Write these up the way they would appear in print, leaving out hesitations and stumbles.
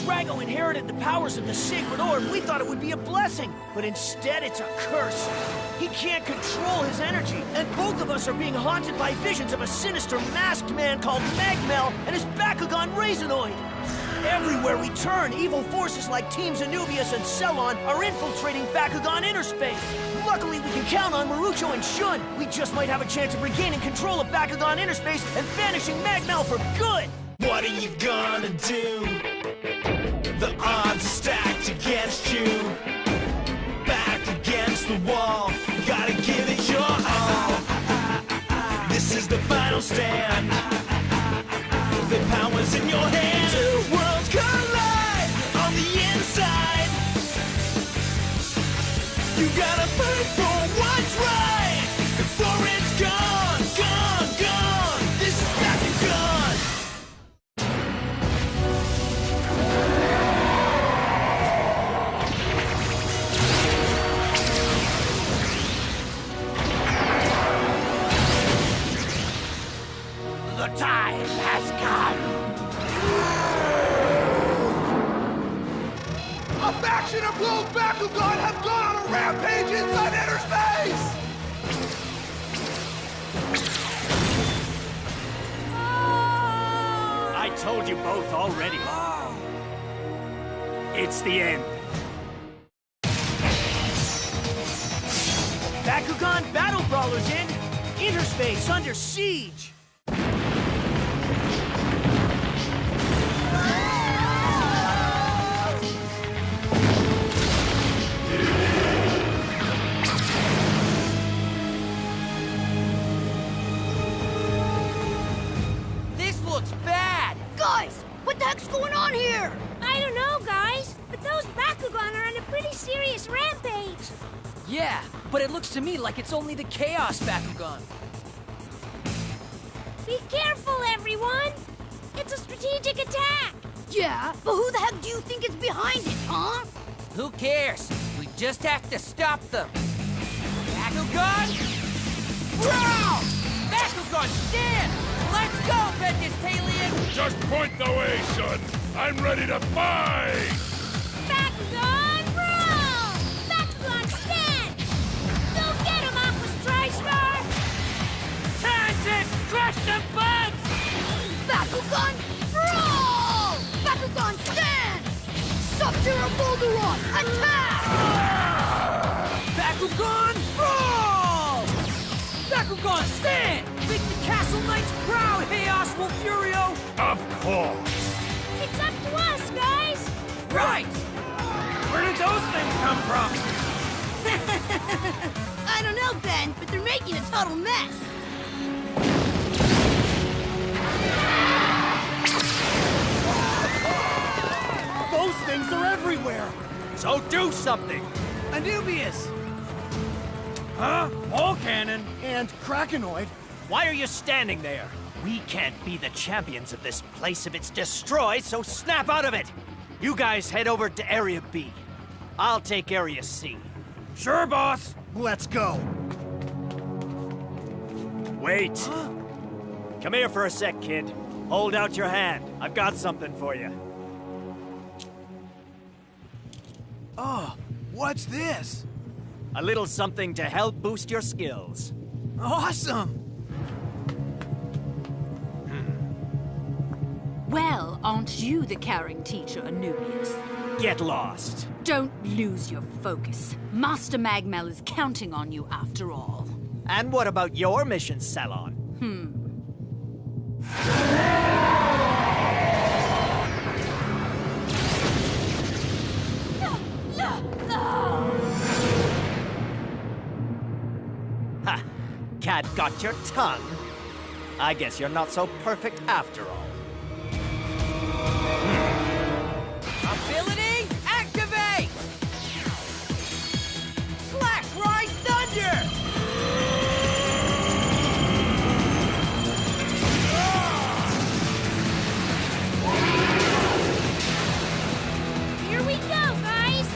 Drago inherited the powers of the Sacred Orb, we thought it would be a blessing. But instead, it's a curse. He can't control his energy, and both of us are being haunted by visions of a sinister masked man called Magmel and his Bakugan Razenoid. Everywhere we turn, evil forces like Teams Anubius and Cellon are infiltrating Bakugan inner space. Luckily, we can count on Marucho and Shun. We just might have a chance of regaining control of Bakugan inner space and banishing Magmel for good. What are you gonna do? The odds are stacked against you. Back against the wall, gotta give it your all. This is the final stand. The power's in your hand. Two worlds collide on the inside. You gotta fight for what's right before it's gone, gone, gone. This is Bakugan. The time has come. A faction of Blue Bakugan have gone on a rampage inside inner space! I told you both already. It's the end. Bakugan Battle Brawlers in! Interspace under siege! Guys, what the heck's going on here? I don't know, guys, but those Bakugan are on a pretty serious rampage. Yeah, but it looks to me like it's only the Chaos Bakugan. Be careful, everyone! It's a strategic attack! Yeah, but who the heck do you think is behind it, huh? Who cares? We just have to stop them. Bakugan! Growl! Bakugan, stand! Let's go, Vegetalian! Just point the way, son! I'm ready to fight! Bakugan, brawl! Bakugan, stand! Go get him, Aqua's TriStar! Tangent, crush some bugs! Bakugan, brawl! Bakugan, stand! Sub-Zero Bolderon, attack! Bakugan, brawl! Bakugan, stand! Make the Castle Knights proud, Chaos Wolfurio! Of course! It's up to us, guys! Right! Where did those things come from? I don't know, Ben, but they're making a total mess. Those things are everywhere! So do something! Anubius! Huh? Ball cannon? And Krakenoid? Why are you standing there? We can't be the champions of this place if it's destroyed, so snap out of it! You guys head over to Area B. I'll take Area C. Sure, boss! Let's go! Wait! Huh? Come here for a sec, kid. Hold out your hand. I've got something for you. Oh, what's this? A little something to help boost your skills. Awesome! Well, aren't you the caring teacher, Anubius? Get lost. Don't lose your focus. Master Magmel is counting on you after all. And what about your mission, Cellon? Ha! Cat got your tongue. I guess you're not so perfect after all. Ability, activate! Slash Rise Thunder! Here we go, guys!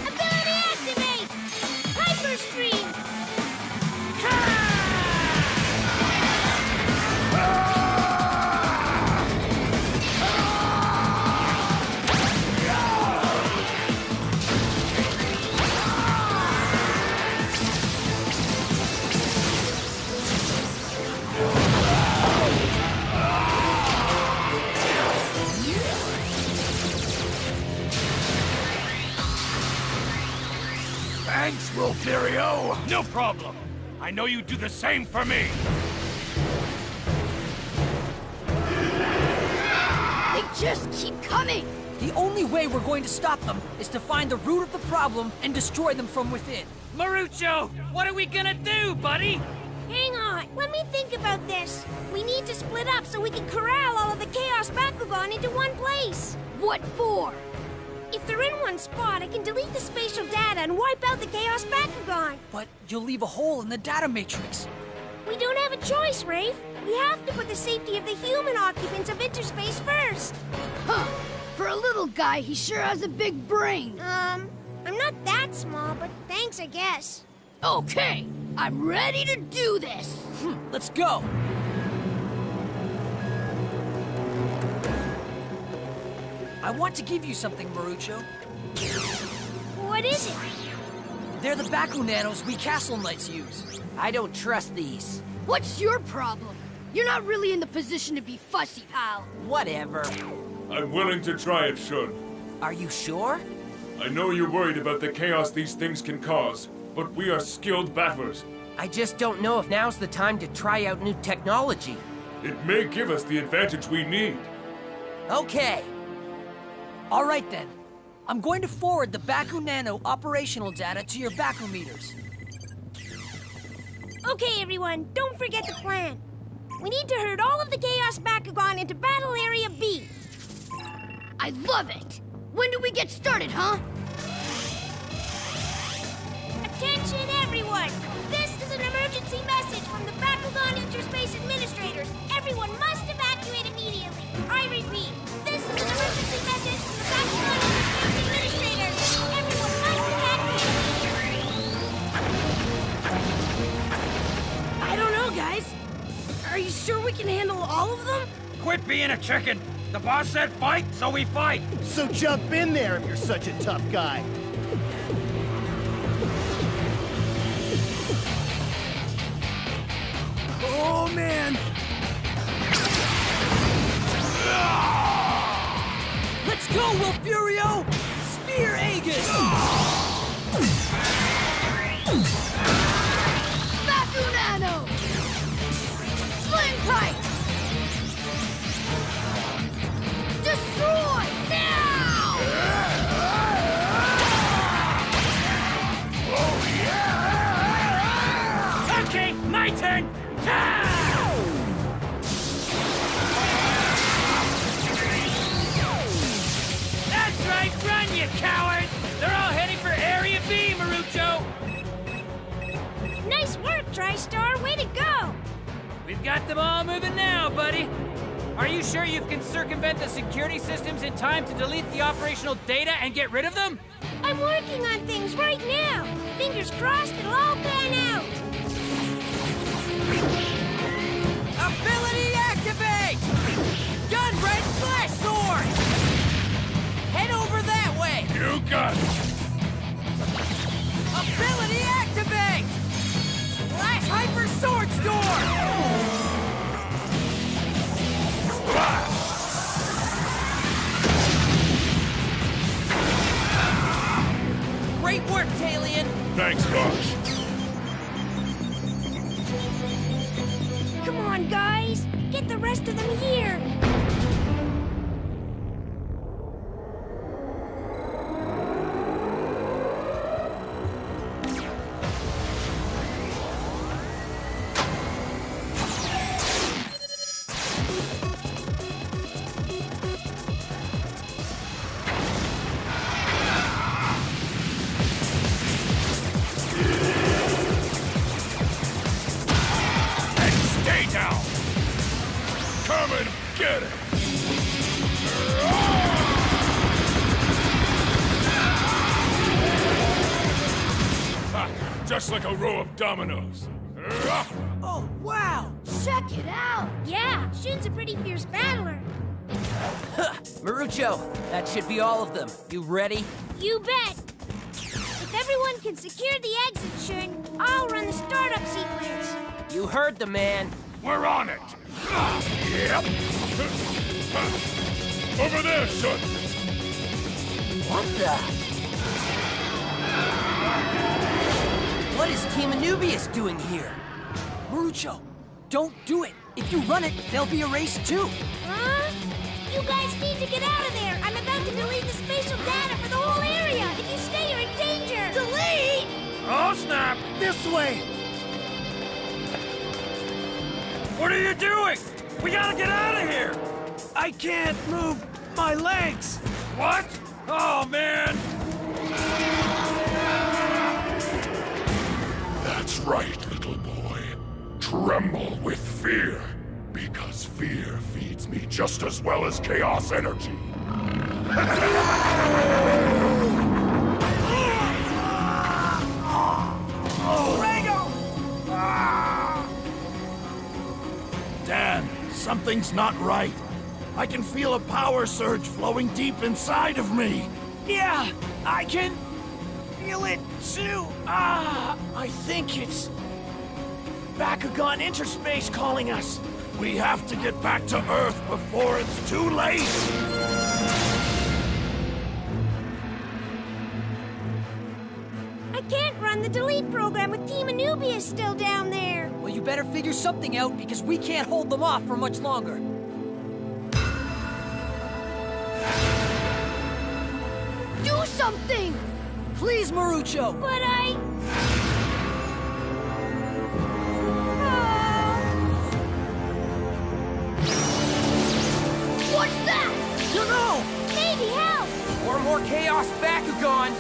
Ability activate! Hyper Stream! Wolferio! No problem. I know you do the same for me. They just keep coming! The only way we're going to stop them is to find the root of the problem and destroy them from within. Marucho, what are we gonna do, buddy? Hang on, let me think about this. We need to split up so we can corral all of the Chaos Bakugan into one place. What for? If they're in one spot, I can delete the spatial data and wipe out the Chaos Bakugan. But you'll leave a hole in the data matrix. We don't have a choice, Rafe. We have to put the safety of the human occupants of Interspace first. Huh. For a little guy, he sure has a big brain. I'm not that small, but thanks, I guess. Okay, I'm ready to do this. Let's go. I want to give you something, Marucho. What is it? They're the Baku Nanos we Castle Knights use. I don't trust these. What's your problem? You're not really in the position to be fussy, pal. Whatever. I'm willing to try it, Shun. Are you sure? I know you're worried about the chaos these things can cause, but we are skilled battlers. I just don't know if now's the time to try out new technology. It may give us the advantage we need. Okay. All right then. I'm going to forward the Baku Nano operational data to your Baku meters. Okay, everyone, don't forget the plan. We need to herd all of the Chaos Bakugan into Battle Area B. I love it! When do we get started, huh? Attention, everyone! This is an emergency message from the Bakugan Interspace Administrators. Everyone must evacuate immediately. I repeat, this is an emergency message from the Bakugan Interspace Administrators. Everyone must evacuate. I don't know, guys. Are you sure we can handle all of them? Quit being a chicken. The boss said fight, so we fight. So jump in there if you're such a tough guy. Oh, man! Let's go, Wolfurio! Spear Aegis! Baku Nano! Sling Pipe! Destroy! Now! Okay, my turn. That's right, run, you cowards! They're all heading for Area B, Marucho! Nice work, TriStar! Way to go! We've got them all moving now, buddy. Are you sure you can circumvent the security systems in time to delete the operational data and get rid of them? I'm working on things right now. Fingers crossed it'll all pan out. Ability activate! Gun red slash sword! Head over that way! You got it! Ability activate! Slash hyper sword storm! Great work, Talion! Thanks, Bosh. Come on, guys. Get the rest of them here. Come and get it! Ha, just like a row of dominoes. Oh, wow! Check it out. Yeah, Shun's a pretty fierce battler. Marucho, that should be all of them. You ready? You bet. If everyone can secure the exit, Shun, I'll run the startup sequence. You heard the man. We're on it! Yep! Over there, Shun! What the? What is Team Anubius doing here? Marucho, don't do it. If you run it, there'll be a race too. Huh? You guys need to get out of there. I'm about to delete the spatial data for the whole area. If you stay, you're in danger. Delete! Oh, snap! This way! What are you doing? We gotta get out of here! I can't move my legs! What? Oh, man! That's right, little boy. Tremble with fear, because fear feeds me just as well as chaos energy. Dan, something's not right. I can feel a power surge flowing deep inside of me. Yeah, I can feel it too. I think it's Bakugan Interspace calling us. We have to get back to Earth before it's too late. I can't run the delete program with Team Anubius still down there. Well, you better figure something out because we can't hold them off for much longer. Do something! Please, Marucho! But I... What's that? Dunno! Maybe help! Or more Chaos Bakugan!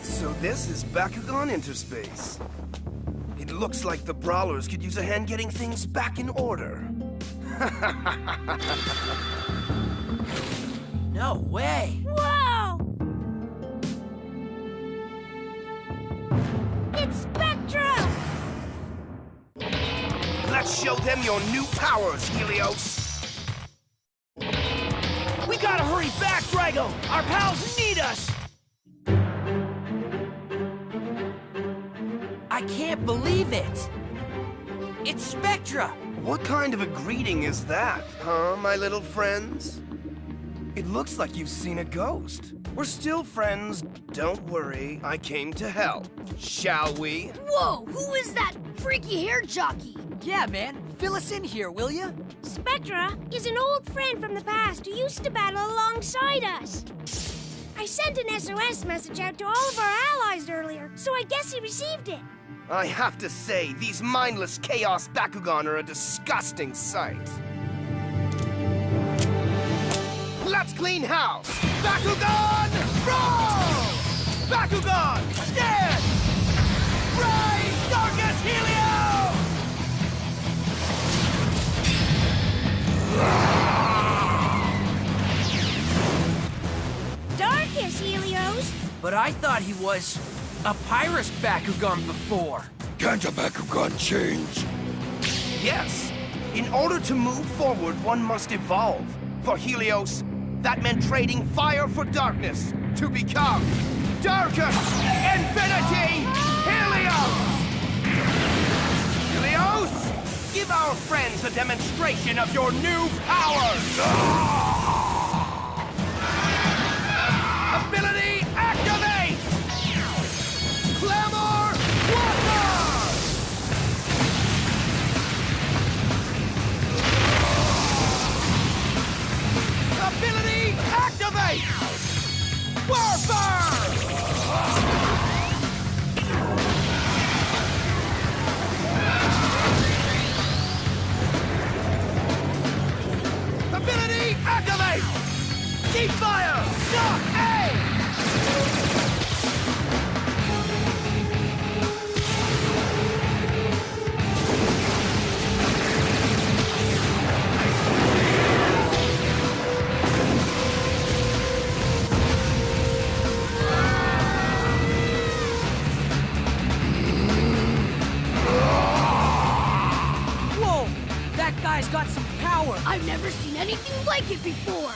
So this is Bakugan Interspace. It looks like the Brawlers could use a hand getting things back in order. No way! Whoa! It's Spectra! Let's show them your new powers, Helios! We gotta hurry back, Drago! Our pals need us! I can't believe it! It's Spectra! What kind of a greeting is that, huh, my little friends? It looks like you've seen a ghost. We're still friends. Don't worry, I came to help. Shall we? Whoa, who is that freaky hair jockey? Yeah, man. Fill us in here, will ya? Spectra is an old friend from the past who used to battle alongside us. I sent an SOS message out to all of our allies earlier, so I guess he received it. I have to say, these mindless Chaos Bakugan are a disgusting sight. Let's clean house! Bakugan, roll! Bakugan, stand! Rise, Darkest Helios! Darkest Helios? But I thought he was a Pyrus Bakugan before. Can't a Bakugan change? Yes. In order to move forward, one must evolve. For Helios, that meant trading fire for darkness to become Darkest Infinity Helios! Helios, give our friends a demonstration of your new powers! Ability activate! Clamor Water! Ability activate! Warfare! Ability activate! Deep fire! Shock A! Whoa! That guy's got some power! I've never seen anything like it before.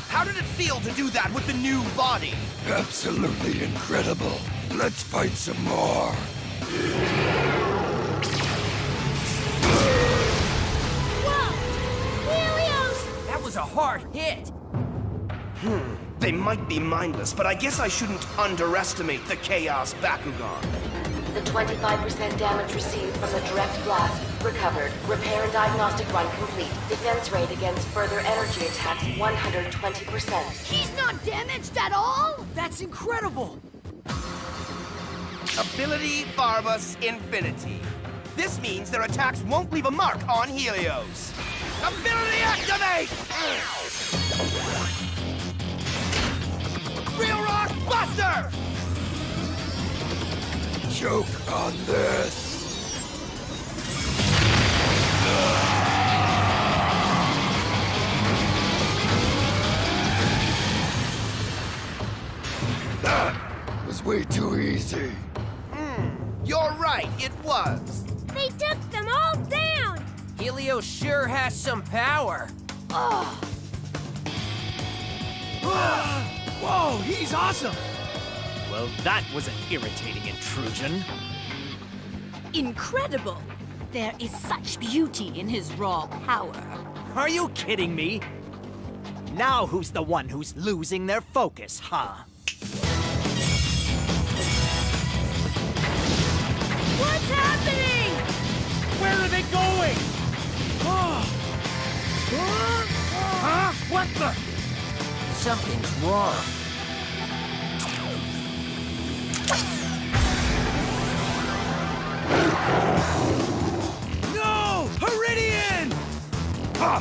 How How did it feel to do that with the new body? Absolutely incredible. Let's fight some more. Whoa! Helios! That was a hard hit. They might be mindless, but I guess I shouldn't underestimate the Chaos Bakugan. The 25% damage received from the direct blast recovered. Repair and diagnostic run complete. Defense rate against further energy attacks 120%. He's not damaged at all? That's incredible! Ability Barbus Infinity. This means their attacks won't leave a mark on Helios. Ability activate! Real Rock Buster! Choke on this. That was way too easy. You're right, it was. They took them all down! Helios sure has some power. Whoa, he's awesome! Well, that was an irritating intrusion. Incredible! There is such beauty in his raw power. Are you kidding me? Now who's the one who's losing their focus, huh? What's happening? Where are they going? Huh? What the? Something's wrong. No! Heridian! Ha!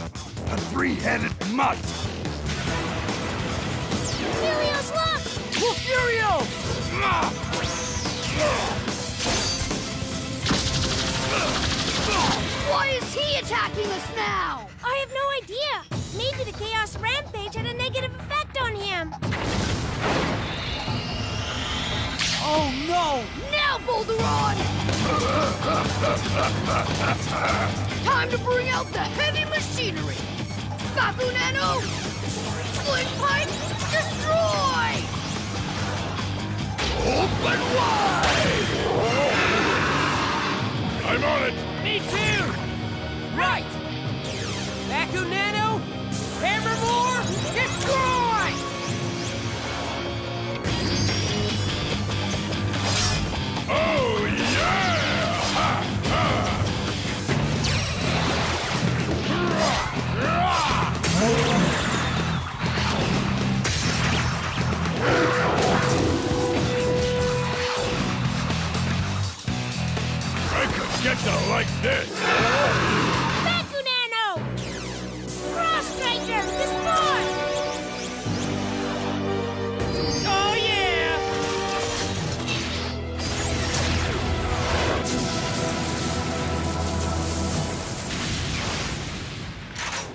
A three-headed mutt! Helios, look! Furio! Why is he attacking us now? I have no idea. Maybe the Chaos Rampage had a negative effect on him. Oh no! Now, Boulderon! Time to bring out the heavy machinery! Bakunano! Sling Pipe, destroy! Open wide! I'm on it! Me too! Right! Bakunano! Hammermore! Destroy! Oh, yeah! Ha, ha. I could get to like this! Bakunano! Cross Striker, destroy! Oh, yeah!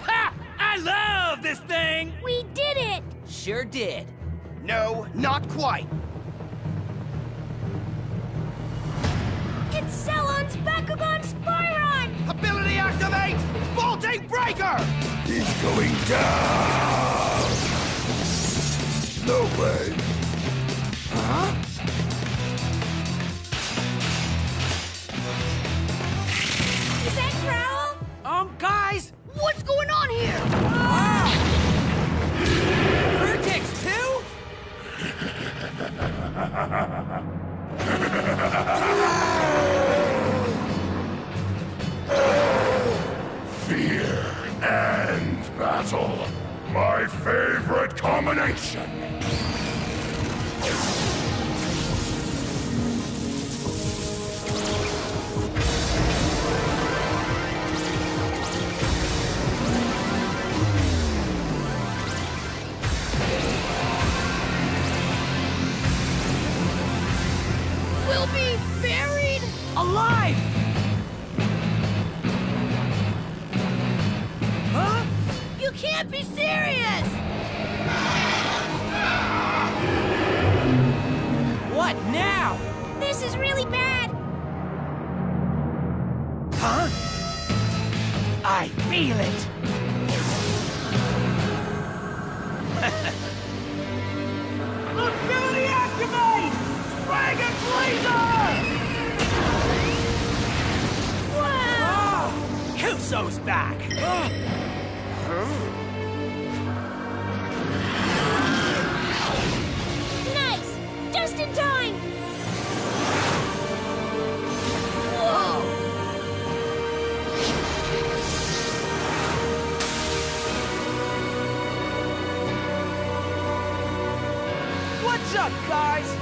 Ha! I love this thing! We did it! Sure did. No, not quite. It's Cellon's Bakugan Spyron! Ability activate! Voltage Breaker! He's going down! No way! Huh? Is that Growl? Guys! What's going on here? Vertex 2? Fear and battle. My favorite combination. We'll be buried Alive! Huh? You can't be serious! What now? This is really bad! Huh? I feel it! Nice! Just in time! Whoa! What's up, guys?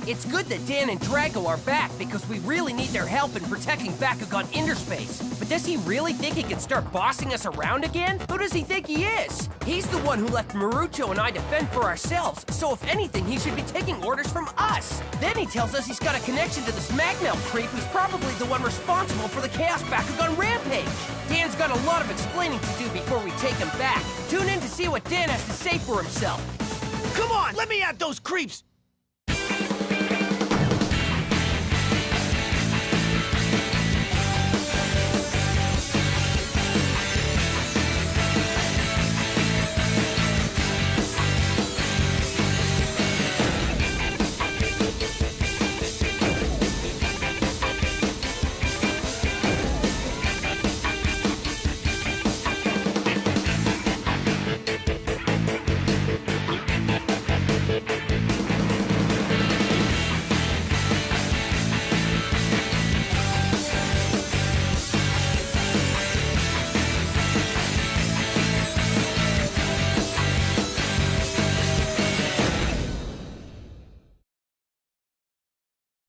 It's good that Dan and Drago are back because we really need their help in protecting Bakugan Interspace. But does he really think he can start bossing us around again? Who does he think he is? He's the one who let Marucho and I defend for ourselves, so if anything, he should be taking orders from us. Then he tells us he's got a connection to this Magmel creep who's probably the one responsible for the Chaos Bakugan Rampage. Dan's got a lot of explaining to do before we take him back. Tune in to see what Dan has to say for himself. Come on, let me at those creeps!